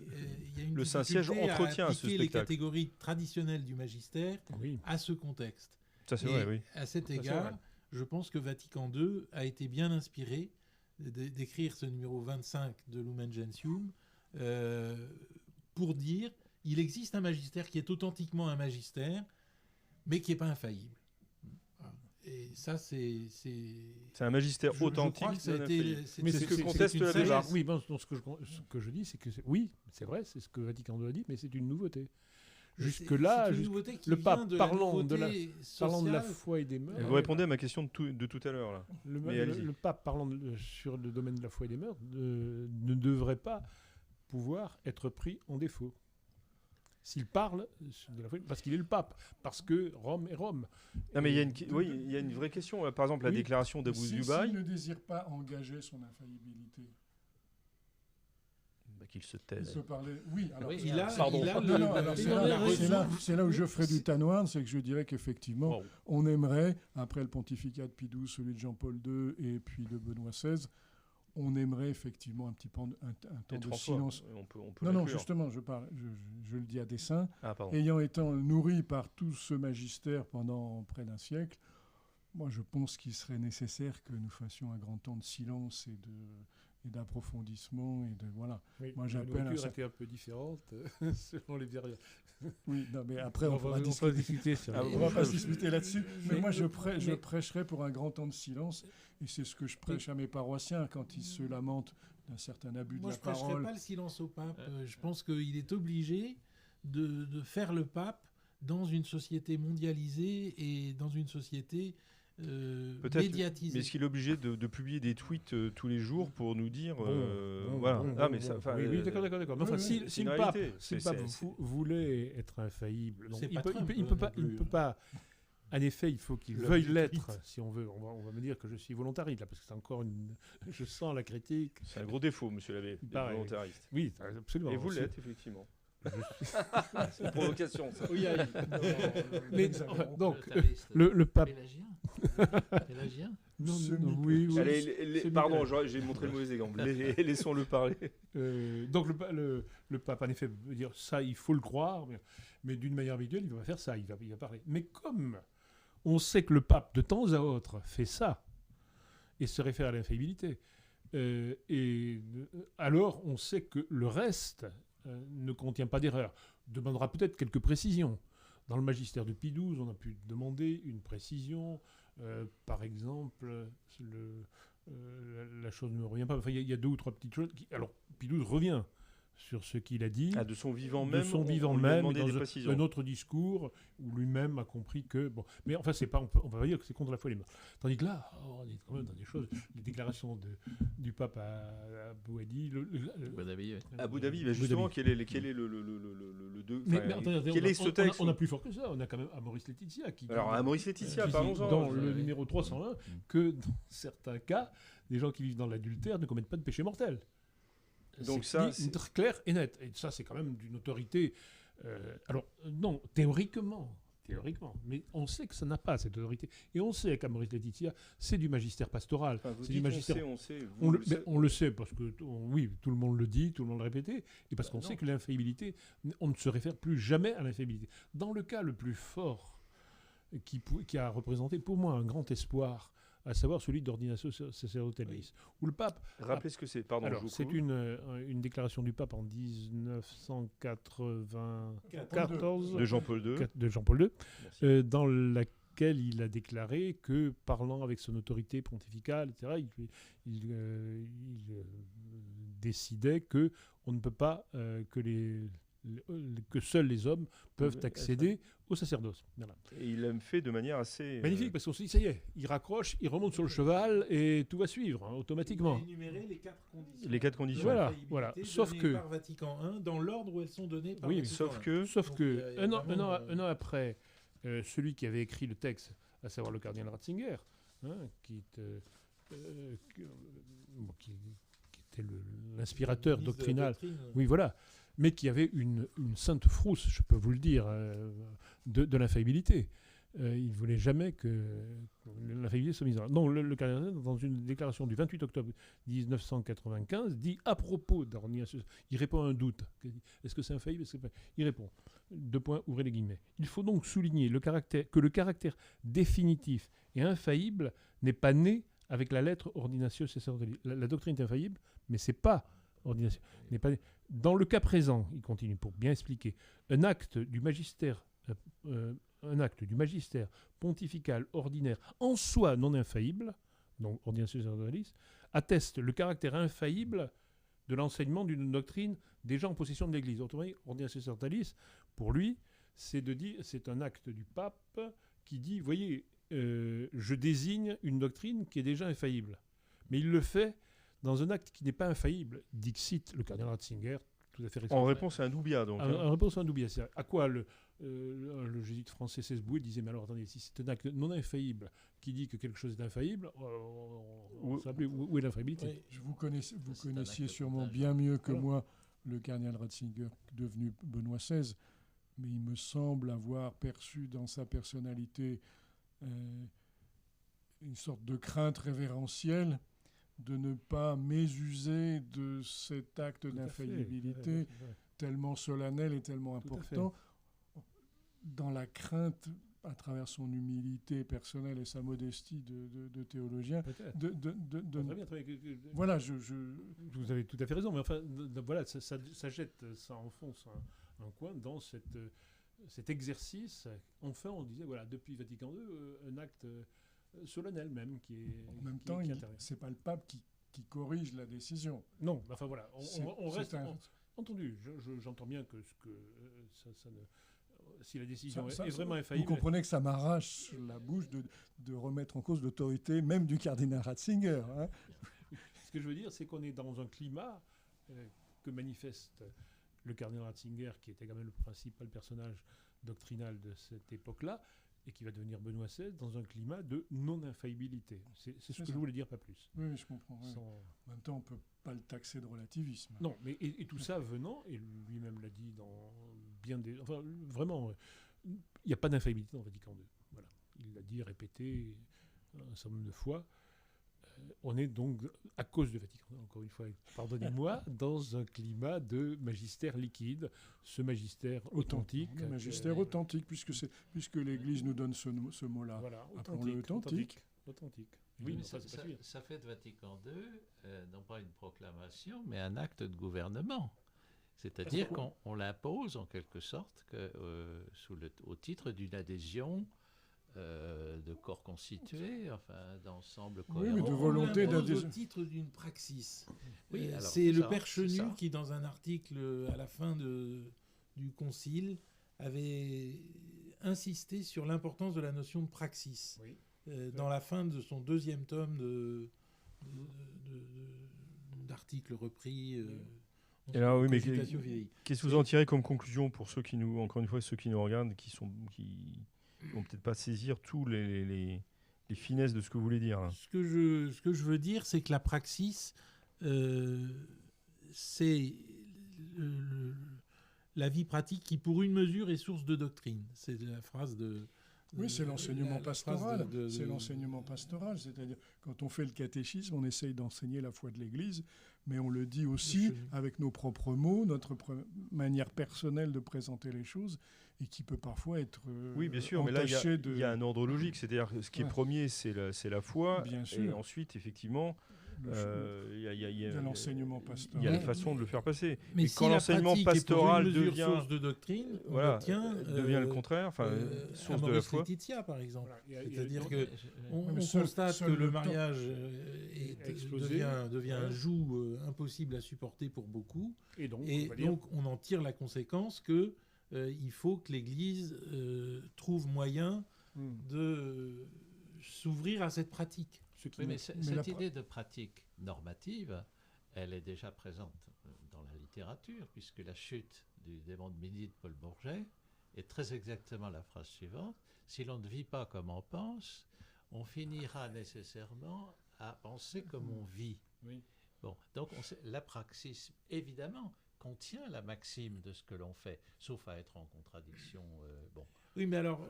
Le Saint-Siège entretient ce spectacle. Les catégories traditionnelles du magistère à ce contexte. Ça, c'est vrai, oui. À cet égard, je pense que Vatican II a été bien inspiré d'écrire ce numéro 25 de Lumen Gentium pour dire il existe un magistère qui est authentiquement un magistère, mais qui n'est pas infaillible. Et ça, c'est un magistère authentique. Je crois que ça a été, mais c'est ce que conteste la démarche. Oui, ce que je dis, c'est que c'est vrai, c'est ce que Vatican II a dit, mais c'est une nouveauté. Jusque-là, le pape parlant de la foi et des mœurs. Vous répondez à ma question de tout à l'heure là. Le pape parlant sur le domaine de la foi et des mœurs ne devrait pas pouvoir être pris en défaut. S'il parle de la foi, parce qu'il est le pape, parce que Rome est Rome. Non, mais il y a une vraie question. Par exemple, la déclaration d'Abou Zubayr. S'il ne désire pas engager son infaillibilité, qu'il se taise. Il peut parler. Oui, alors c'est là où je ferai du tanoir, c'est que je dirais qu'effectivement, on aimerait, après le pontificat de Pie XII, celui de Jean-Paul II et puis de Benoît XVI, on aimerait effectivement un temps de silence. On peut non, justement, je le dis à dessein. Ayant été nourri par tout ce magistère pendant près d'un siècle, moi je pense qu'il serait nécessaire que nous fassions un grand temps de silence et d'approfondissement et de voilà. Oui, moi j'appelle la était un peu différente selon les périodes. Oui, non, mais après on va pas discuter sur on va pas discuter là-dessus. Mais moi je prêcherais pour un grand temps de silence et c'est ce que je prêche à mes paroissiens quand ils se lamentent d'un certain abus de la parole. Moi je prêcherais pas le silence au pape. Je pense qu'il est obligé de faire le pape dans une société mondialisée et dans une société médiatisée. Mais est-ce qu'il est obligé de publier des tweets tous les jours pour nous dire voilà. Mais ça, oui, d'accord. Mais enfin, si le pape voulait être infaillible, il peut pas. En effet, il faut qu'il veuille l'être, si on veut. On va me dire que je suis volontariste, là, parce que c'est encore je sens la critique. C'est un gros défaut, monsieur l'abbé, d'être volontariste. Oui, absolument. Et vous l'êtes, effectivement. C'est une provocation, ça. Oui, mais donc, le pape... Pélagien Non, oui. Allez, pardon, j'ai montré le mauvais exemple. Laissons-le parler. Donc le pape, en effet, veut dire ça, il faut le croire, mais d'une manière habituelle, il va faire ça, il va parler. Mais comme on sait que le pape, de temps à autre, fait ça, et se réfère à l'infaillibilité, alors on sait que le reste ne contient pas d'erreur. Demandera peut-être quelques précisions. Dans le magistère de Pie XII, on a pu demander une précision. Par exemple, la chose ne me revient pas. Enfin, il y a 2 ou 3 petites choses. Alors, Pie XII revient sur ce qu'il a dit. De son vivant même. Dans un autre discours où lui-même a compris que... Bon, mais enfin, c'est pas, on va dire que c'est contre la foi et les mœurs. Tandis que là, on est quand même dans des choses... Les déclarations du pape à Abu Dhabi. Abu Dhabi, justement, quel est le quel est ce texte? On a plus fort que ça. On a quand même Amoris Laetitia qui... Alors, Amoris Laetitia, parlons-en. Dans le numéro 301, que dans certains cas, les gens qui vivent dans l'adultère ne commettent pas de péché mortel. Donc ça, c'est clair et net. Et ça, c'est quand même d'une autorité. Alors, non, théoriquement, théoriquement. Mais on sait que ça n'a pas cette autorité. Et on sait qu'Amoris Laetitia, c'est du magistère pastoral. C'est du magistère. On le sait parce que, oui, tout le monde le dit, tout le monde le répétait, et parce qu'on sait que l'infaillibilité, on ne se réfère plus jamais à l'infaillibilité. Dans le cas le plus fort qui a représenté pour moi un grand espoir, à savoir celui d'Ordinatio Sacerdotalis, où le pape... Rappelez ce que c'est, pardon. Alors, c'est une déclaration du pape en 1994 de Jean-Paul II, dans laquelle il a déclaré que, parlant avec son autorité pontificale, etc., il décidait que on ne peut pas que seuls les hommes peuvent accéder au sacerdoce. Voilà. Et il l'a fait de manière assez... magnifique, parce qu'on se dit, ça y est, il raccroche, il remonte sur le cheval et tout va suivre, automatiquement. Il a énuméré les 4 conditions. Les 4 conditions. Voilà. Sauf que... par Vatican I, dans l'ordre où elles sont données par Vatican I. Sauf que un an après, celui qui avait écrit le texte, à savoir le cardinal Ratzinger, qui était l'inspirateur doctrinal... Oui, voilà. Mais qui avait une sainte frousse, je peux vous le dire, de l'infaillibilité. Il ne voulait jamais que l'infaillibilité soit mise en... Non, le cardinal, dans une déclaration du 28 octobre 1995, dit à propos d'Ordinatio, il répond à un doute. Est-ce que c'est infaillible ? Il répond, ouvrez les guillemets. Il faut donc souligner que le caractère définitif et infaillible n'est pas né avec la lettre Ordinatio Sacerdotalis. La doctrine est infaillible, mais ce n'est pas Ordinatio. N'est pas... Dans le cas présent, il continue pour bien expliquer, un acte du magistère pontifical ordinaire en soi non infaillible, donc Ordinatio Sacerdotalis, atteste le caractère infaillible de l'enseignement d'une doctrine déjà en possession de l'Église. Autrement dit, Ordinatio Sacerdotalis, pour lui, c'est un acte du pape qui dit, voyez, je désigne une doctrine qui est déjà infaillible. Mais il le fait dans un acte qui n'est pas infaillible, dixit le cardinal Ratzinger, tout à fait récent. En réponse à un doubia, donc. En réponse à un doubia. C'est à quoi le jésuite français Cesboué disait, mais alors attendez, si c'est un acte non infaillible qui dit que quelque chose est infaillible, où est l'infaillibilité ? Oui, vous connaissiez sûrement bien mieux que moi le cardinal Ratzinger, devenu Benoît XVI, mais il me semble avoir perçu dans sa personnalité une sorte de crainte révérentielle de ne pas mésuser de cet acte d'infaillibilité tellement solennel et tellement important, dans la crainte, à travers son humilité personnelle et sa modestie de théologien, voilà, vous avez tout à fait raison, mais enfin, voilà, ça jette, ça enfonce un coin dans cet exercice. Enfin, on disait, voilà, depuis Vatican II, un acte solennel même qui est... En même temps, c'est pas le pape qui corrige la décision. Non, enfin voilà, on reste... Entendu, j'entends bien que ça ne... Si la décision est vraiment infaillible... Vous comprenez que ça m'arrache la bouche de remettre en cause l'autorité même du cardinal Ratzinger. Hein. Ce que je veux dire, c'est qu'on est dans un climat que manifeste le cardinal Ratzinger, qui était quand même le principal personnage doctrinal de cette époque-là, et qui va devenir Benoît XVI, dans un climat de non-infaillibilité. C'est ce que je voulais dire, pas plus. Oui, je comprends. Oui. En même temps, on ne peut pas le taxer de relativisme. Non, mais et tout ça venant, et lui-même l'a dit dans bien des... Enfin, vraiment, il n'y a pas d'infaillibilité dans Vatican II. Voilà. Il l'a dit, répété un certain nombre de fois. On est donc, à cause de Vatican II, encore une fois, pardonnez-moi, dans un climat de magistère liquide, ce magistère authentique. Le magistère authentique, puisque l'Église nous donne ce mot-là. Voilà, authentique. Oui, mais ça fait de Vatican II, non pas une proclamation, mais un acte de gouvernement. C'est-à-dire qu'on l'impose en quelque sorte au titre d'une adhésion de corps constitués, enfin d'ensemble cohérent. Oui, mais de volonté d'adhésion. Au titre d'une praxis. Oui, c'est le père Chenu qui, dans un article à la fin du concile, avait insisté sur l'importance de la notion de praxis. Oui. Dans la fin de son 2e tome d'articles repris. Et là, oui, mais qu'est-ce que vous en tirez comme conclusion pour ceux qui nous, encore une fois, ceux qui nous regardent, qui vont peut-être pas saisir tous les finesses de ce que vous voulez dire. Là. Ce que je veux dire, c'est que la praxis, c'est la vie pratique qui, pour une mesure, est source de doctrine. C'est la phrase de... Oui, c'est l'enseignement pastoral. C'est l'enseignement pastoral. C'est-à-dire, quand on fait le catéchisme, on essaye d'enseigner la foi de l'Église, mais on le dit aussi avec nos propres mots, notre manière personnelle de présenter les choses, et qui peut parfois être oui, bien sûr, mais là, il y a un ordre logique. C'est-à-dire, ce qui est premier, c'est la foi. Bien sûr. Et ensuite, effectivement... il y a l'enseignement pastoral. Il y a la façon de le faire passer. Mais quand l'enseignement pastoral devient source de doctrine, devient le contraire, source de la foi. Laetitia, par exemple. C'est-à-dire que on constate que le mariage devient un joug impossible à supporter pour beaucoup, et donc on en tire la conséquence que il faut que l'Église trouve moyen de s'ouvrir à cette pratique. Oui, mais cette idée de pratique normative, elle est déjà présente dans la littérature, puisque la chute du démon de Midi de Paul Bourget est très exactement la phrase suivante: si l'on ne vit pas comme on pense, on finira nécessairement à penser comme on vit. Oui. Bon, donc la praxis, évidemment, contient la maxime de ce que l'on fait, sauf à être en contradiction. Oui, mais alors,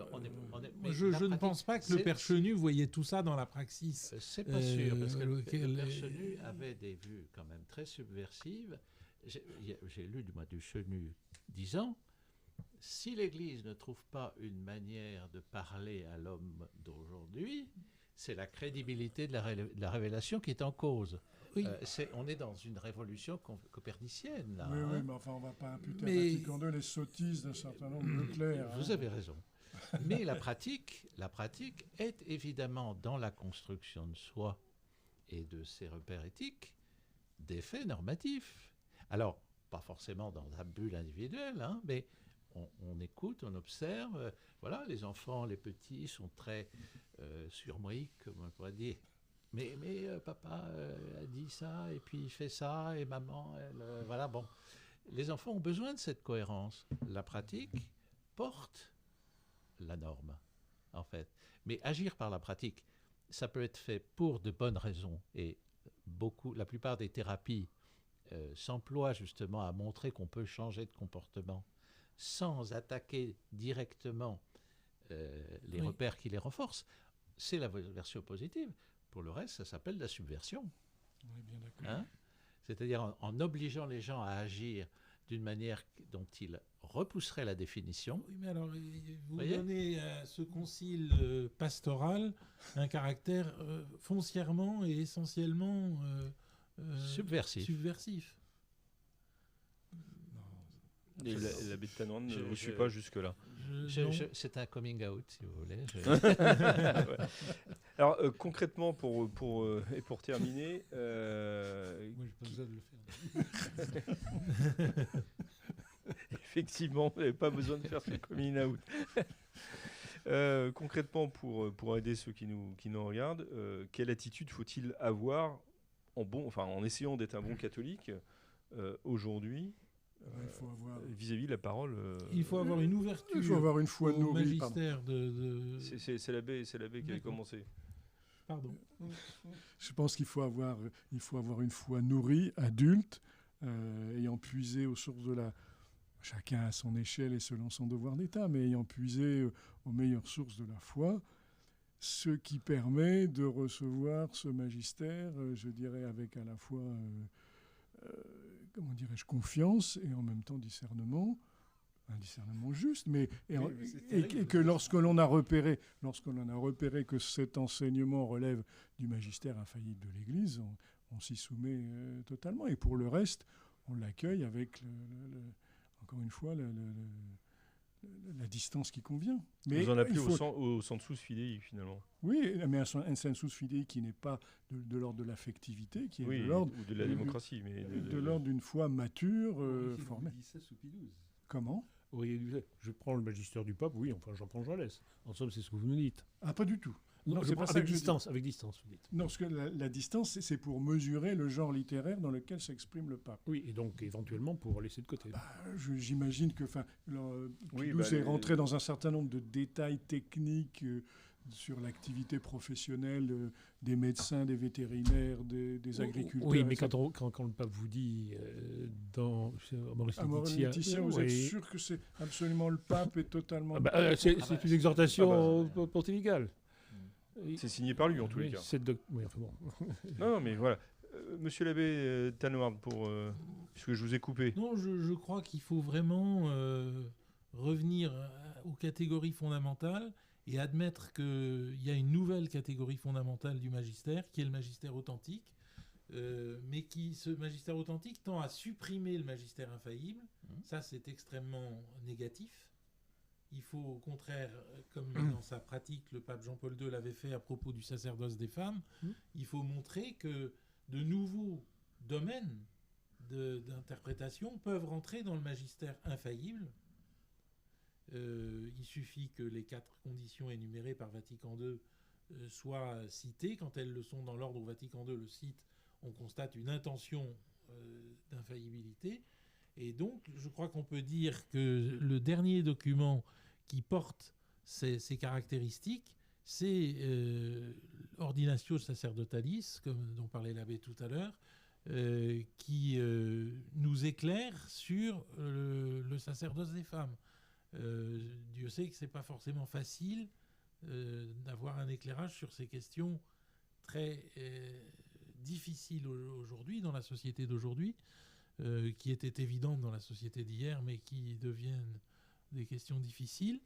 je ne pense pas que le Père Chenu voyait tout ça dans la praxis. C'est pas sûr, parce que le Père Chenu avait des vues quand même très subversives. J'ai lu du Chenu disant, si l'Église ne trouve pas une manière de parler à l'homme d'aujourd'hui, c'est la crédibilité de la révélation qui est en cause. Oui. On est dans une révolution copernicienne, là. Oui, oui, mais enfin, on ne va pas imputer à Vatican II les sottises d'un certain nombre de clercs. Vous avez raison. Mais la pratique est évidemment, dans la construction de soi et de ses repères éthiques, des faits normatifs. Alors, pas forcément dans la bulle individuelle, mais on écoute, on observe. Voilà, les enfants, les petits sont très surmriques, comme on pourrait dire. Mais papa a dit ça, et puis il fait ça, et maman, voilà, bon. Les enfants ont besoin de cette cohérence. La pratique porte la norme, en fait. Mais agir par la pratique, ça peut être fait pour de bonnes raisons. Et la plupart des thérapies s'emploient justement à montrer qu'on peut changer de comportement sans attaquer directement les repères qui les renforcent. C'est la version positive. Pour le reste, ça s'appelle la subversion. On est bien d'accord. C'est-à-dire en obligeant les gens à agir d'une manière dont ils repousseraient la définition. Oui, mais alors, vous donnez à ce concile pastoral un caractère foncièrement et essentiellement subversif. Et l'abbé de Tanoine ne vous suit pas jusque-là. C'est un coming out, si vous voulez. Ouais. Alors, concrètement, pour terminer... Moi, j'ai pas besoin de le faire. Effectivement, vous n'avez pas besoin de faire ce coming out. Concrètement, pour aider ceux qui nous regardent, quelle attitude faut-il avoir en essayant d'être un bon catholique aujourd'hui vis-à-vis de la parole. Il faut avoir une ouverture. Il faut avoir une foi nourrie. Magistère C'est l'abbé qui avait commencé. Pardon. Je pense qu'il faut avoir une foi nourrie, adulte, ayant puisé aux sources de la... Chacun à son échelle et selon son devoir d'État, mais ayant puisé aux meilleures sources de la foi, ce qui permet de recevoir ce magistère, je dirais, avec à la fois... comment dirais-je, confiance et en même temps discernement, un discernement juste, et que lorsqu'on a repéré que cet enseignement relève du magistère infaillible de l'Église, on s'y soumet totalement. Et pour le reste, on l'accueille avec, encore une fois, la distance qui convient. Mais vous en appelez au sensus fidei, finalement. Oui, mais un sensus fidei qui n'est pas de l'ordre de l'affectivité, qui est de l'ordre... ou de la démocratie. Mais de l'ordre d'une foi mature, formée. Comment ? Oui, je prends le magistère du pape, oui, enfin j'en prends, j'en laisse. En somme, c'est ce que vous nous dites. Ah, pas du tout. Non, c'est pas avec distance, vous dites. Non, parce que la distance, c'est pour mesurer le genre littéraire dans lequel s'exprime le pape. Oui, et donc éventuellement pour laisser de côté. J'imagine que Pidous est rentré dans un certain nombre de détails techniques sur l'activité professionnelle des médecins, des vétérinaires, des agriculteurs. Oui, mais quand le pape vous dit dans Amoris Laetitia, vous êtes sûr que c'est absolument le pape est totalement... c'est une exhortation pontificale. C'est signé par lui en tous les cas. Oui, enfin bon. Non, mais voilà. Monsieur l'abbé Tanneward, puisque je vous ai coupé. Non, je crois qu'il faut vraiment revenir aux catégories fondamentales et admettre qu'il y a une nouvelle catégorie fondamentale du magistère, qui est le magistère authentique, mais ce magistère authentique tend à supprimer le magistère infaillible. Ça, c'est extrêmement négatif. Il faut, au contraire, comme dans sa pratique, le pape Jean-Paul II l'avait fait à propos du sacerdoce des femmes, il faut montrer que de nouveaux domaines d'interprétation peuvent rentrer dans le magistère infaillible. Il suffit que les 4 conditions énumérées par Vatican II soient citées. Quand elles le sont dans l'ordre où Vatican II le cite, on constate une intention d'infaillibilité. Et donc, je crois qu'on peut dire que le dernier document qui porte ces caractéristiques, c'est Ordinatio Sacerdotalis, dont parlait l'abbé tout à l'heure, qui nous éclaire sur le sacerdoce des femmes. Dieu sait que ce n'est pas forcément facile d'avoir un éclairage sur ces questions très difficiles aujourd'hui, dans la société d'aujourd'hui, qui étaient évidentes dans la société d'hier, mais qui deviennent des questions difficiles.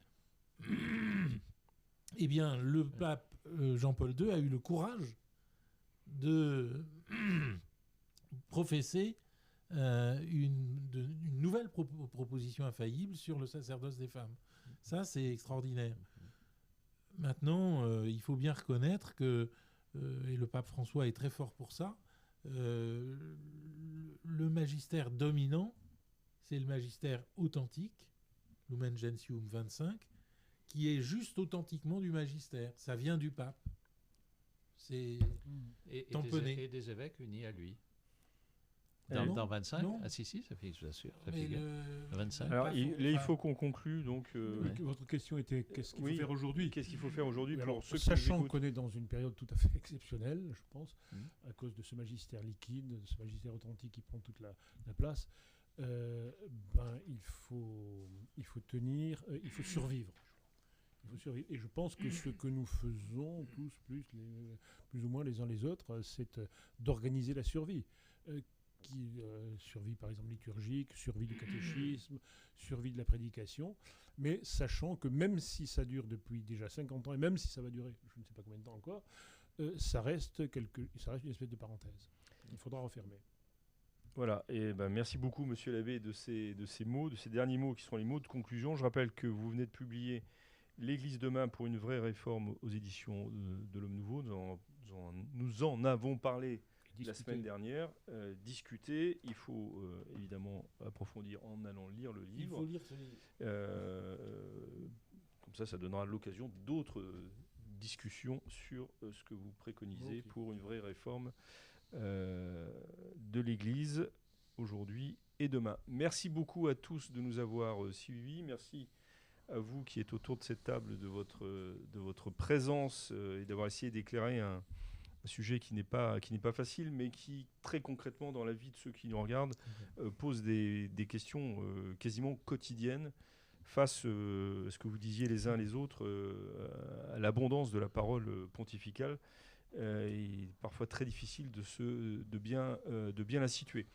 Eh bien, le pape Jean-Paul II a eu le courage de professer une nouvelle proposition infaillible sur le sacerdoce des femmes. Ça, c'est extraordinaire. Maintenant, il faut bien reconnaître que, et le pape François est très fort pour ça, le magistère dominant, c'est le magistère authentique, Lumen Gentium 25, qui est juste authentiquement du magistère. Ça vient du pape. C'est tamponné. Et des évêques unis à lui. Dans 25 non. Ah si, ça fait, je vous assure. Ça Mais fait le 25. Alors, il faut qu'on conclue. Donc, Votre question était qu'est-ce qu'il faut faire aujourd'hui ? Qu'est-ce qu'il faut faire aujourd'hui pour ceux qui sachant qu'on est dans une période tout à fait exceptionnelle, je pense, à cause de ce magistère liquide, de ce magistère authentique qui prend toute la place, il faut tenir, il faut survivre. Et je pense que ce que nous faisons tous, plus ou moins les uns les autres, c'est d'organiser la survie. Survie par exemple liturgique, survie du catéchisme, survie de la prédication, mais sachant que même si ça dure depuis déjà 50 ans, et même si ça va durer je ne sais pas combien de temps encore, ça reste une espèce de parenthèse. Il faudra refermer. Voilà, et merci beaucoup Monsieur l'abbé de ces mots, de ces derniers mots qui sont les mots de conclusion. Je rappelle que vous venez de publier L'Église demain pour une vraie réforme aux éditions de l'Homme Nouveau. Nous en avons parlé la semaine dernière, discuter. Il faut évidemment approfondir en allant lire le livre. Il faut lire ce livre. Comme ça donnera l'occasion d'autres discussions sur ce que vous préconisez pour une vraie réforme de l'Église aujourd'hui et demain. Merci beaucoup à tous de nous avoir suivis. Merci à vous qui êtes autour de cette table de votre présence et d'avoir essayé d'éclairer un sujet qui n'est pas facile, mais qui, très concrètement, dans la vie de ceux qui nous regardent, pose des questions quasiment quotidiennes face à ce que vous disiez les uns les autres, à l'abondance de la parole pontificale, et parfois très difficile de bien la situer.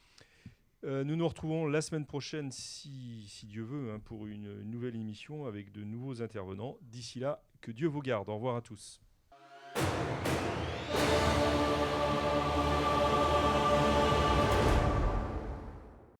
Nous nous retrouvons la semaine prochaine, si Dieu veut, pour une nouvelle émission avec de nouveaux intervenants. D'ici là, que Dieu vous garde. Au revoir à tous.